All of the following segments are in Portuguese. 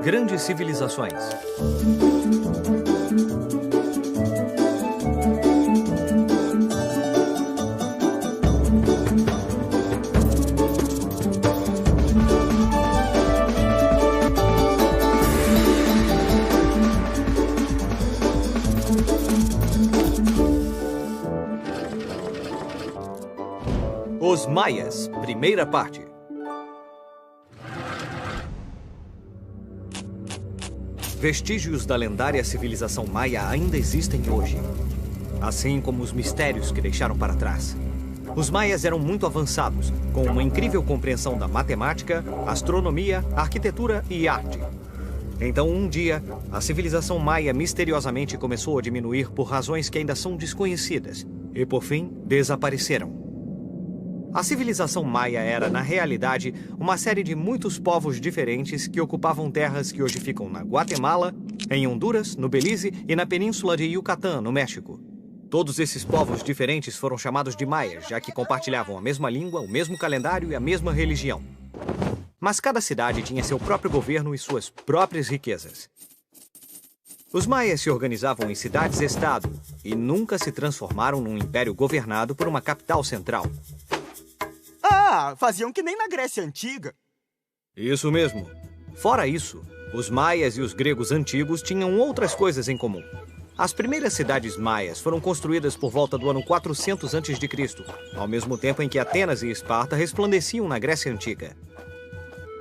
Grandes civilizações. Os Maias, primeira parte. Vestígios da lendária civilização maia ainda existem hoje, assim como os mistérios que deixaram para trás. Os maias eram muito avançados, com uma incrível compreensão da matemática, astronomia, arquitetura e arte. Então, um dia, a civilização maia misteriosamente começou a diminuir por razões que ainda são desconhecidas e, por fim, desapareceram. A civilização maia era, na realidade, uma série de muitos povos diferentes que ocupavam terras que hoje ficam na Guatemala, em Honduras, no Belize e na península de Yucatán, no México. Todos esses povos diferentes foram chamados de maias, já que compartilhavam a mesma língua, o mesmo calendário e a mesma religião. Mas cada cidade tinha seu próprio governo e suas próprias riquezas. Os maias se organizavam em cidades-estado e nunca se transformaram num império governado por uma capital central. Ah, faziam que nem na Grécia Antiga. Isso mesmo. Fora isso, os maias e os gregos antigos tinham outras coisas em comum. As primeiras cidades maias foram construídas por volta do ano 400 a.C., ao mesmo tempo em que Atenas e Esparta resplandeciam na Grécia Antiga.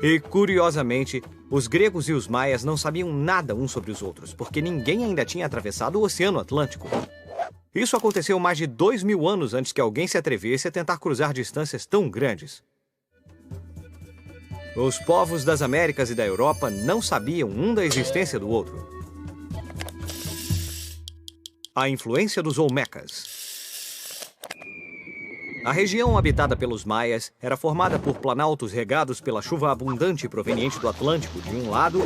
E, curiosamente, os gregos e os maias não sabiam nada uns sobre os outros, porque ninguém ainda tinha atravessado o Oceano Atlântico. Isso aconteceu mais de 2000 anos antes que alguém se atrevesse a tentar cruzar distâncias tão grandes. Os povos das Américas e da Europa não sabiam um da existência do outro. A influência dos Olmecas. A região habitada pelos maias era formada por planaltos regados pela chuva abundante proveniente do Atlântico de um lado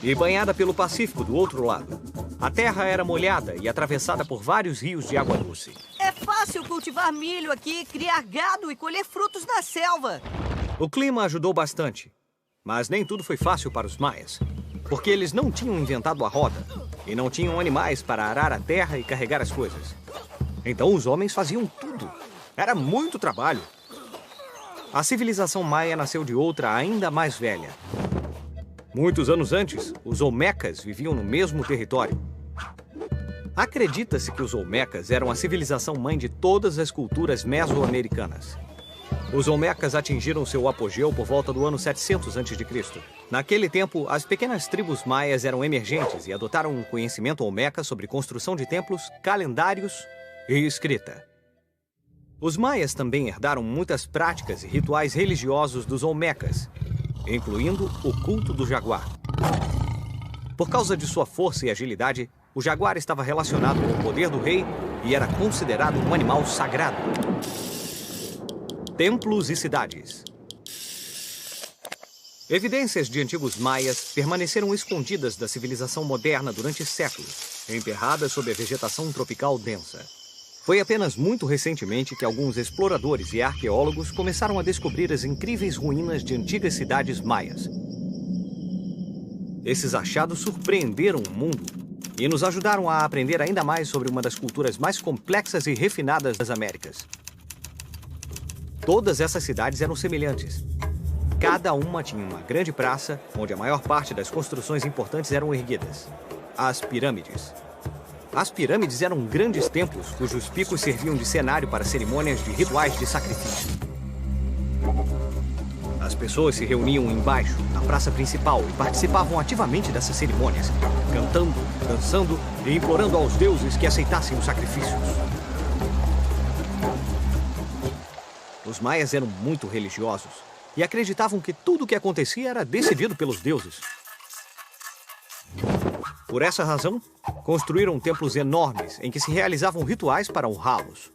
e banhada pelo Pacífico do outro lado. A terra era molhada e atravessada por vários rios de água doce. É fácil cultivar milho aqui, criar gado e colher frutos na selva. O clima ajudou bastante, mas nem tudo foi fácil para os maias, porque eles não tinham inventado a roda e não tinham animais para arar a terra e carregar as coisas. Então os homens faziam tudo. Era muito trabalho. A civilização maia nasceu de outra ainda mais velha. Muitos anos antes, os Olmecas viviam no mesmo território. Acredita-se que os Olmecas eram a civilização mãe de todas as culturas mesoamericanas. Os Olmecas atingiram seu apogeu por volta do ano 700 a.C. Naquele tempo, as pequenas tribos maias eram emergentes e adotaram um conhecimento olmeca sobre construção de templos, calendários e escrita. Os maias também herdaram muitas práticas e rituais religiosos dos Olmecas, incluindo o culto do jaguar. Por causa de sua força e agilidade, o jaguar estava relacionado com o poder do rei e era considerado um animal sagrado. Templos e cidades. Evidências de antigos maias permaneceram escondidas da civilização moderna durante séculos, emperradas sob a vegetação tropical densa. Foi apenas muito recentemente que alguns exploradores e arqueólogos começaram a descobrir as incríveis ruínas de antigas cidades maias. Esses achados surpreenderam o mundo e nos ajudaram a aprender ainda mais sobre uma das culturas mais complexas e refinadas das Américas. Todas essas cidades eram semelhantes. Cada uma tinha uma grande praça, onde a maior parte das construções importantes eram erguidas. As pirâmides. As pirâmides eram grandes templos cujos picos serviam de cenário para cerimônias de rituais de sacrifício. As pessoas se reuniam embaixo, na praça principal, e participavam ativamente dessas cerimônias, cantando, dançando e implorando aos deuses que aceitassem os sacrifícios. Os maias eram muito religiosos e acreditavam que tudo o que acontecia era decidido pelos deuses. Por essa razão, construíram templos enormes em que se realizavam rituais para honrá-los.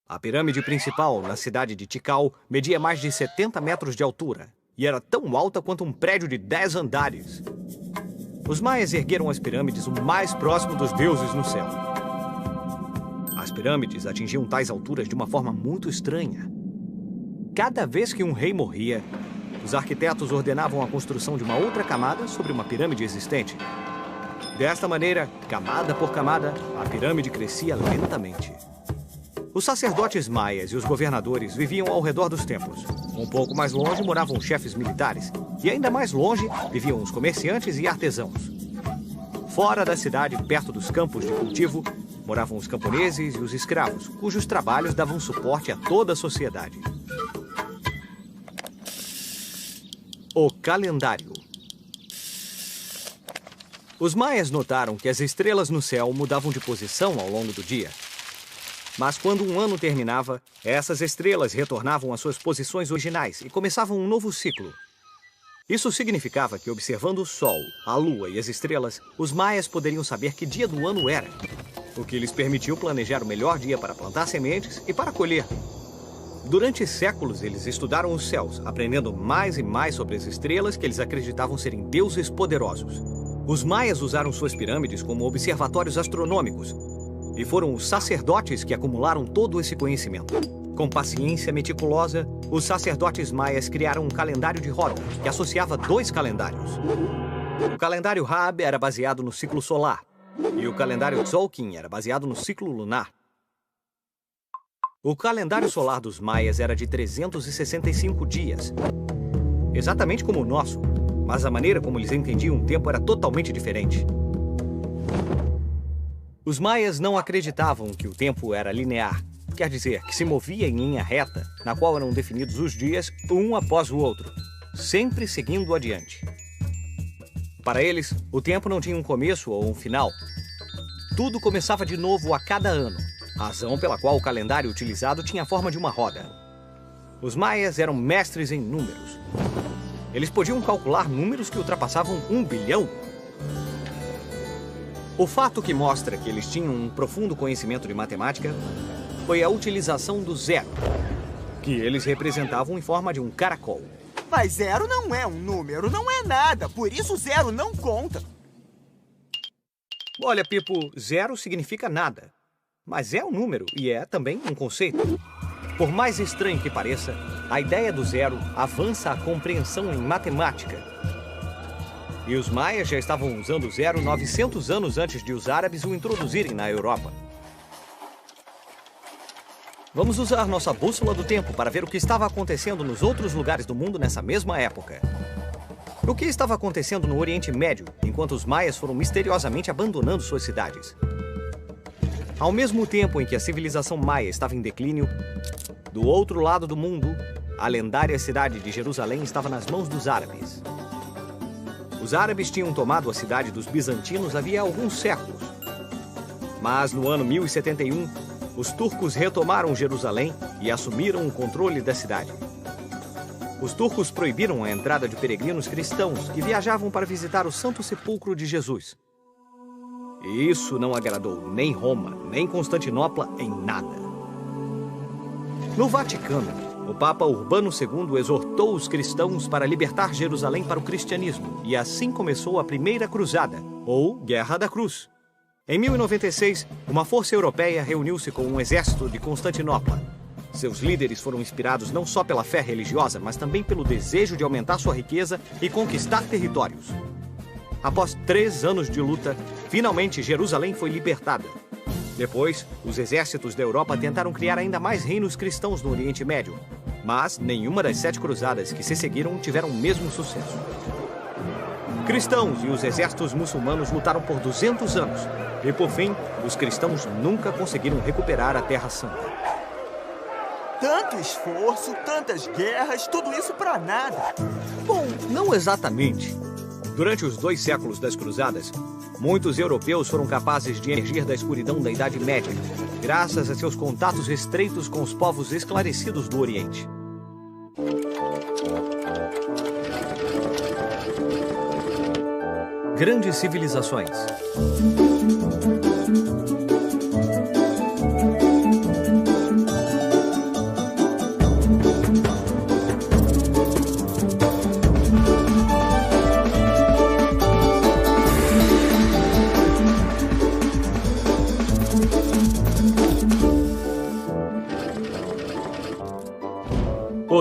A pirâmide principal, na cidade de Tikal, media mais de 70 metros de altura e era tão alta quanto um prédio de 10 andares. Os maias ergueram as pirâmides o mais próximo dos deuses no céu. As pirâmides atingiam tais alturas de uma forma muito estranha. Cada vez que um rei morria, os arquitetos ordenavam a construção de uma outra camada sobre uma pirâmide existente. Desta maneira, camada por camada, a pirâmide crescia lentamente. Os sacerdotes maias e os governadores viviam ao redor dos templos. Um pouco mais longe moravam os chefes militares. E ainda mais longe viviam os comerciantes e artesãos. Fora da cidade, perto dos campos de cultivo, moravam os camponeses e os escravos, cujos trabalhos davam suporte a toda a sociedade. O calendário. Os maias notaram que as estrelas no céu mudavam de posição ao longo do dia. Mas quando um ano terminava, essas estrelas retornavam às suas posições originais e começavam um novo ciclo. Isso significava que, observando o Sol, a Lua e as estrelas, os maias poderiam saber que dia do ano era, o que lhes permitiu planejar o melhor dia para plantar sementes e para colher. Durante séculos, eles estudaram os céus, aprendendo mais e mais sobre as estrelas que eles acreditavam serem deuses poderosos. Os maias usaram suas pirâmides como observatórios astronômicos, e foram os sacerdotes que acumularam todo esse conhecimento. Com paciência meticulosa, os sacerdotes maias criaram um calendário de rótulos que associava dois calendários. O calendário Raab era baseado no ciclo solar, e o calendário Tzolk'in era baseado no ciclo lunar. O calendário solar dos maias era de 365 dias, exatamente como o nosso, mas a maneira como eles entendiam o tempo era totalmente diferente. Os maias não acreditavam que o tempo era linear, quer dizer, que se movia em linha reta, na qual eram definidos os dias um após o outro, sempre seguindo adiante. Para eles, o tempo não tinha um começo ou um final. Tudo começava de novo a cada ano, razão pela qual o calendário utilizado tinha a forma de uma roda. Os maias eram mestres em números. Eles podiam calcular números que ultrapassavam 1 bilhão. O fato que mostra que eles tinham um profundo conhecimento de matemática foi a utilização do zero, que eles representavam em forma de um caracol. Mas zero não é um número, não é nada. Por isso zero não conta. Olha, Pipo, zero significa nada. Mas é um número e é também um conceito. Por mais estranho que pareça, a ideia do zero avança a compreensão em matemática. E os maias já estavam usando o zero 900 anos antes de os árabes o introduzirem na Europa. Vamos usar nossa bússola do tempo para ver o que estava acontecendo nos outros lugares do mundo nessa mesma época. O que estava acontecendo no Oriente Médio, enquanto os maias foram misteriosamente abandonando suas cidades? Ao mesmo tempo em que a civilização maia estava em declínio, do outro lado do mundo, a lendária cidade de Jerusalém estava nas mãos dos árabes. Os árabes tinham tomado a cidade dos bizantinos havia alguns séculos. Mas no ano 1071, os turcos retomaram Jerusalém e assumiram o controle da cidade. Os turcos proibiram a entrada de peregrinos cristãos que viajavam para visitar o Santo Sepulcro de Jesus. E isso não agradou nem Roma, nem Constantinopla em nada. No Vaticano, o Papa Urbano II exortou os cristãos para libertar Jerusalém para o cristianismo, e assim começou a Primeira Cruzada, ou Guerra da Cruz. Em 1096, uma força europeia reuniu-se com um exército de Constantinopla. Seus líderes foram inspirados não só pela fé religiosa, mas também pelo desejo de aumentar sua riqueza e conquistar territórios. Após 3 anos de luta, finalmente Jerusalém foi libertada. Depois, os exércitos da Europa tentaram criar ainda mais reinos cristãos no Oriente Médio, mas nenhuma das 7 cruzadas que se seguiram tiveram o mesmo sucesso. Cristãos e os exércitos muçulmanos lutaram por 200 anos, e por fim, os cristãos nunca conseguiram recuperar a Terra Santa. Tanto esforço, tantas guerras, tudo isso pra nada. Bom, não exatamente. Durante os 2 séculos das cruzadas, muitos europeus foram capazes de emergir da escuridão da Idade Média, graças a seus contatos estreitos com os povos esclarecidos do Oriente. Grandes civilizações.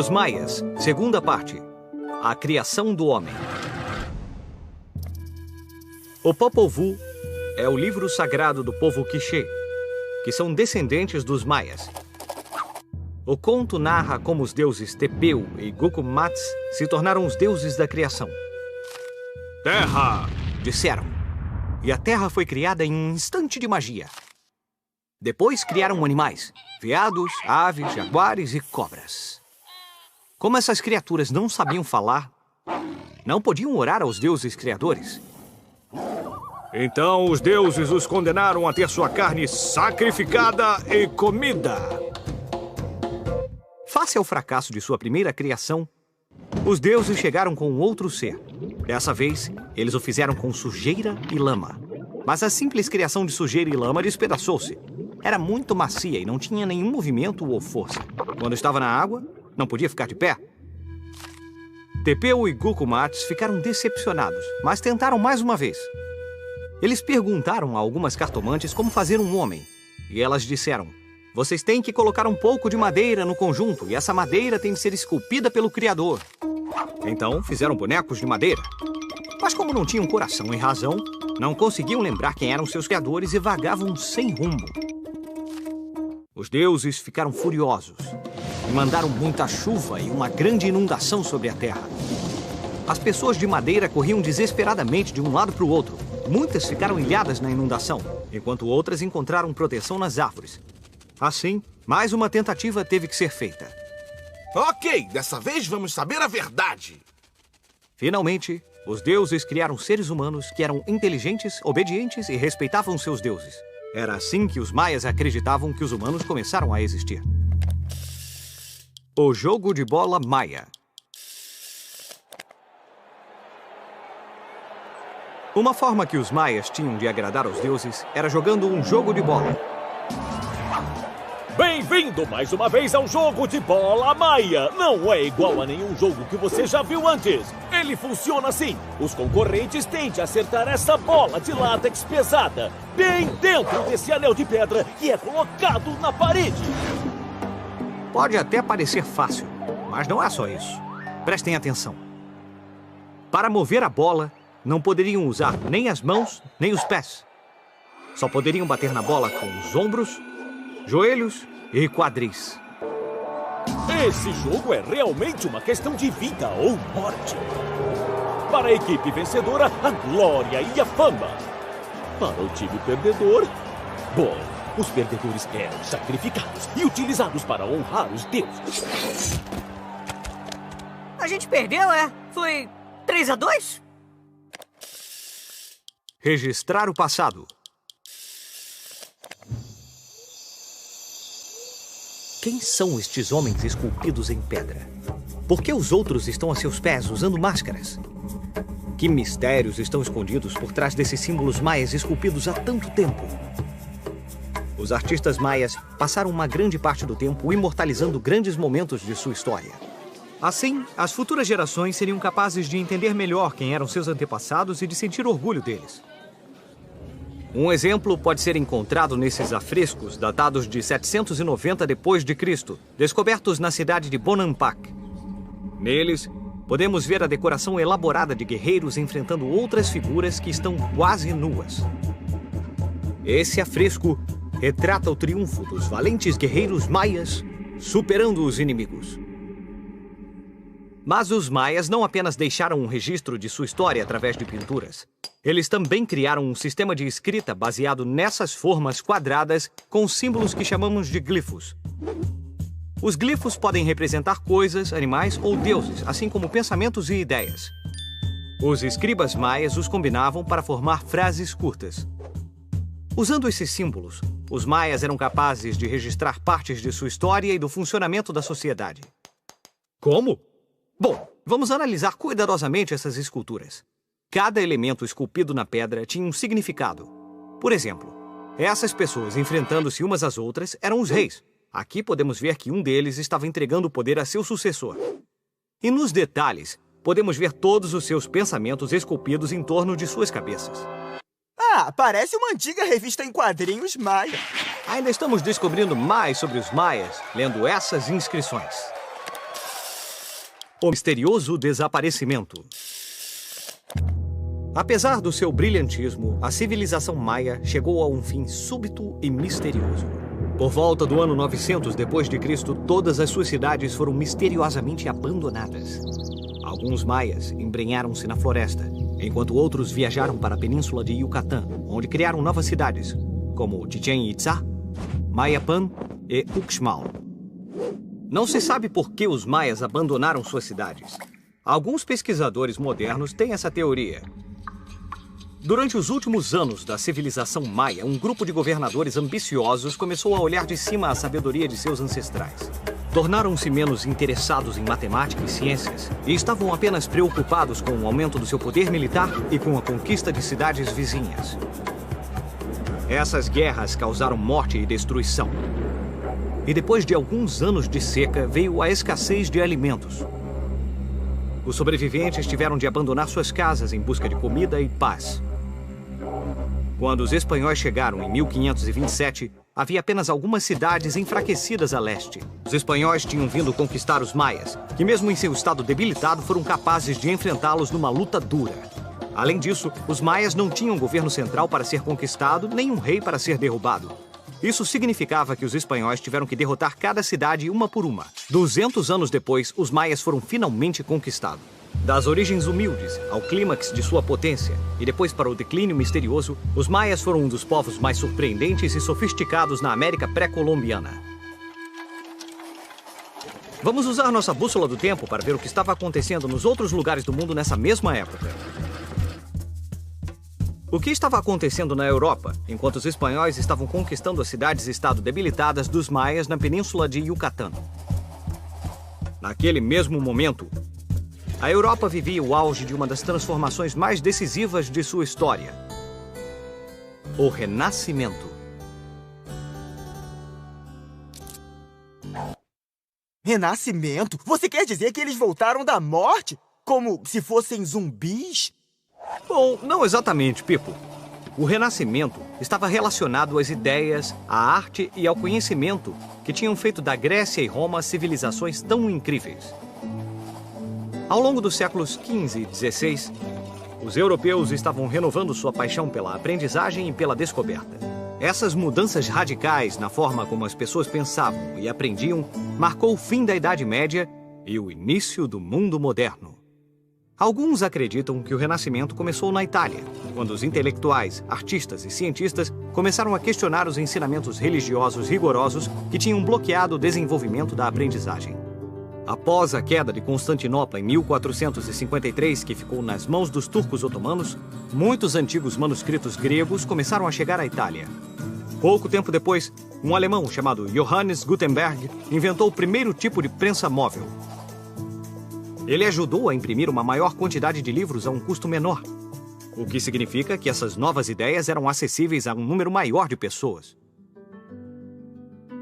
Os Maias, segunda parte. A criação do homem. O Popol Vuh é o livro sagrado do povo Quiché, que são descendentes dos Maias. O conto narra como os deuses Tepeu e Gucumatz se tornaram os deuses da criação. Terra! Disseram. E a terra foi criada em um instante de magia. Depois criaram animais, veados, aves, jaguares e cobras. Como essas criaturas não sabiam falar, não podiam orar aos deuses criadores. Então os deuses os condenaram a ter sua carne sacrificada e comida. Face ao fracasso de sua primeira criação, os deuses chegaram com outro ser. Dessa vez, eles o fizeram com sujeira e lama. Mas a simples criação de sujeira e lama despedaçou-se. Era muito macia e não tinha nenhum movimento ou força. Quando estava na água, não podia ficar de pé. Tepeu e Gucumatz ficaram decepcionados, mas tentaram mais uma vez. Eles perguntaram a algumas cartomantes como fazer um homem. E elas disseram: vocês têm que colocar um pouco de madeira no conjunto e essa madeira tem de ser esculpida pelo Criador. Então fizeram bonecos de madeira. Mas como não tinham coração e razão, não conseguiam lembrar quem eram seus criadores e vagavam sem rumo. Os deuses ficaram furiosos e mandaram muita chuva e uma grande inundação sobre a terra. As pessoas de madeira corriam desesperadamente de um lado para o outro. Muitas ficaram ilhadas na inundação, enquanto outras encontraram proteção nas árvores. Assim, mais uma tentativa teve que ser feita. Ok, dessa vez vamos saber a verdade. Finalmente, os deuses criaram seres humanos que eram inteligentes, obedientes e respeitavam seus deuses. Era assim que os maias acreditavam que os humanos começaram a existir. O jogo de bola maia. Uma forma que os maias tinham de agradar aos deuses era jogando um jogo de bola. Bem-vindo mais uma vez ao jogo de bola maia. Não é igual a nenhum jogo que você já viu antes. Ele funciona assim. Os concorrentes têm de acertar essa bola de látex pesada bem dentro desse anel de pedra que é colocado na parede. Pode até parecer fácil, mas não é só isso. Prestem atenção. Para mover a bola, não poderiam usar nem as mãos, nem os pés. Só poderiam bater na bola com os ombros, joelhos e quadris. Esse jogo é realmente uma questão de vida ou morte. Para a equipe vencedora, a glória e a fama. Para o time perdedor, bom, os perdedores eram sacrificados e utilizados para honrar os deuses. A gente perdeu, é? Foi 3-2? Registrar o passado. Quem são estes homens esculpidos em pedra? Por que os outros estão a seus pés usando máscaras? Que mistérios estão escondidos por trás desses símbolos maias esculpidos há tanto tempo? Os artistas maias passaram uma grande parte do tempo imortalizando grandes momentos de sua história. Assim, as futuras gerações seriam capazes de entender melhor quem eram seus antepassados e de sentir orgulho deles. Um exemplo pode ser encontrado nesses afrescos datados de 790 d.C., descobertos na cidade de Bonampak. Neles, podemos ver a decoração elaborada de guerreiros enfrentando outras figuras que estão quase nuas. Esse afresco retrata o triunfo dos valentes guerreiros maias superando os inimigos. Mas os maias não apenas deixaram um registro de sua história através de pinturas. Eles também criaram um sistema de escrita baseado nessas formas quadradas com símbolos que chamamos de glifos. Os glifos podem representar coisas, animais ou deuses, assim como pensamentos e ideias. Os escribas maias os combinavam para formar frases curtas. Usando esses símbolos, os maias eram capazes de registrar partes de sua história e do funcionamento da sociedade. Como? Bom, vamos analisar cuidadosamente essas esculturas. Cada elemento esculpido na pedra tinha um significado. Por exemplo, essas pessoas enfrentando-se umas às outras eram os reis. Aqui podemos ver que um deles estava entregando o poder a seu sucessor. E nos detalhes, podemos ver todos os seus pensamentos esculpidos em torno de suas cabeças. Ah, parece uma antiga revista em quadrinhos maia. Ainda estamos descobrindo mais sobre os maias, lendo essas inscrições. O misterioso desaparecimento. Apesar do seu brilhantismo, a civilização maia chegou a um fim súbito e misterioso. Por volta do ano 900 d.C., todas as suas cidades foram misteriosamente abandonadas. Alguns maias embrenharam-se na floresta, enquanto outros viajaram para a península de Yucatán, onde criaram novas cidades, como Chichén Itzá, Mayapan e Uxmal. Não se sabe por que os maias abandonaram suas cidades. Alguns pesquisadores modernos têm essa teoria. Durante os últimos anos da civilização maia, um grupo de governadores ambiciosos começou a olhar de cima a sabedoria de seus ancestrais. Tornaram-se menos interessados em matemática e ciências e estavam apenas preocupados com o aumento do seu poder militar e com a conquista de cidades vizinhas. Essas guerras causaram morte e destruição. E depois de alguns anos de seca, veio a escassez de alimentos. Os sobreviventes tiveram de abandonar suas casas em busca de comida e paz. Quando os espanhóis chegaram em 1527, havia apenas algumas cidades enfraquecidas a leste. Os espanhóis tinham vindo conquistar os maias, que mesmo em seu estado debilitado foram capazes de enfrentá-los numa luta dura. Além disso, os maias não tinham governo central para ser conquistado, nem um rei para ser derrubado. Isso significava que os espanhóis tiveram que derrotar cada cidade uma por uma. 200 anos depois, os maias foram finalmente conquistados. Das origens humildes ao clímax de sua potência e depois para o declínio misterioso, os maias foram um dos povos mais surpreendentes e sofisticados na América pré-colombiana. Vamos usar nossa bússola do tempo para ver o que estava acontecendo nos outros lugares do mundo nessa mesma época. O que estava acontecendo na Europa, enquanto os espanhóis estavam conquistando as cidades-estado debilitadas dos maias na península de Yucatán? Naquele mesmo momento, a Europa vivia o auge de uma das transformações mais decisivas de sua história: o Renascimento. Renascimento? Você quer dizer que eles voltaram da morte? Como se fossem zumbis? Bom, não exatamente, Pipo. O Renascimento estava relacionado às ideias, à arte e ao conhecimento que tinham feito da Grécia e Roma civilizações tão incríveis. Ao longo dos séculos XV e XVI, os europeus estavam renovando sua paixão pela aprendizagem e pela descoberta. Essas mudanças radicais na forma como as pessoas pensavam e aprendiam marcou o fim da Idade Média e o início do mundo moderno. Alguns acreditam que o Renascimento começou na Itália, quando os intelectuais, artistas e cientistas começaram a questionar os ensinamentos religiosos rigorosos que tinham bloqueado o desenvolvimento da aprendizagem. Após a queda de Constantinopla em 1453, que ficou nas mãos dos turcos otomanos, muitos antigos manuscritos gregos começaram a chegar à Itália. Pouco tempo depois, um alemão chamado Johannes Gutenberg inventou o primeiro tipo de prensa móvel. Ele ajudou a imprimir uma maior quantidade de livros a um custo menor, o que significa que essas novas ideias eram acessíveis a um número maior de pessoas.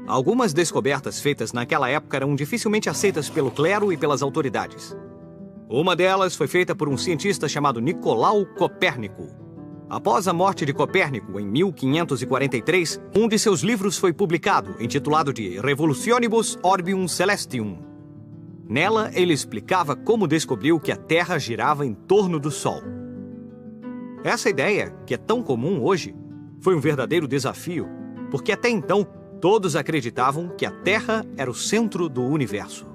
Algumas descobertas feitas naquela época eram dificilmente aceitas pelo clero e pelas autoridades. Uma delas foi feita por um cientista chamado Nicolau Copérnico. Após a morte de Copérnico, em 1543, um de seus livros foi publicado, intitulado de Revolutionibus Orbium Celestium. Nela, ele explicava como descobriu que a Terra girava em torno do Sol. Essa ideia, que é tão comum hoje, foi um verdadeiro desafio, porque até então, todos acreditavam que a Terra era o centro do universo.